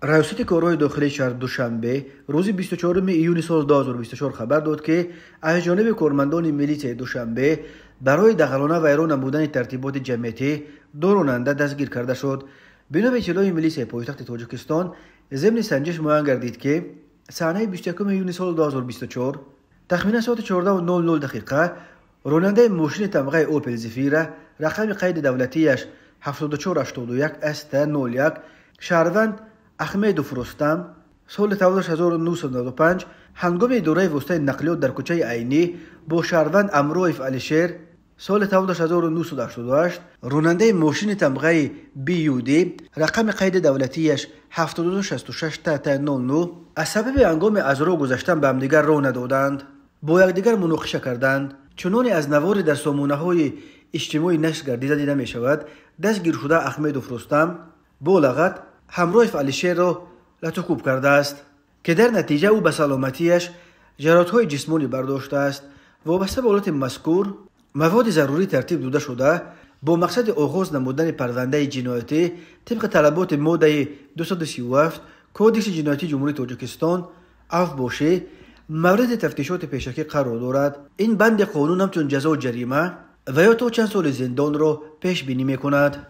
رئیست کارهای داخلی شهر دوشنبه روز 24 ایون سال 2024 خبر داد که از جانب کارمندان میلیته دوشنبه برای دخالانه ویران نمودن ترتیبات جمعیتی دو راننده دستگیر کرده شد. بنا به اطلاع میلیته پایتخت تاجیکستان، ضمن سنجش معین گردید که صحنه 21 ایون سال 2024 تخمین ساعت 14:00 دقیقه راننده ماشین تمغه اوپل زفیره رقم قید دولتیش 7481 است 01 شهروند احمد فرستم سال 1995 هنگام دوره وسطای نقلیات در کوچه عینی با شهروند امرویف علیشیر سال 1988 راننده ماشین تمغه بیودی رقم قید دولتیش 7266 00 از سبب هنگام از راه گذشتن به همدیگر راه ندادند، با یکدیگر مناقشه کردند. چنانچه از نواری در سامانه های اجتماعی نشر گردیده دیده می شود، دستگیر شده احمد فرستم با لغت همراه علیشیر را لطوکوب کرده است که در نتیجه او به سلامتیش جراحت‌های جسمانی برداشته است. وابسته به حالت مذکور مواد ضروری ترتیب داده شده با مقصد آغاز نمودن پرونده جنایتی طبق طلبات ماده 237 کدکس جنایتی جمهوری تاجیکستان عفو باشه مورد تفتیشات پیشکی قرار دارد. این بند قانون همچون جزا و جریمه و یا تا چند سال زندان را پیش بینی می کند.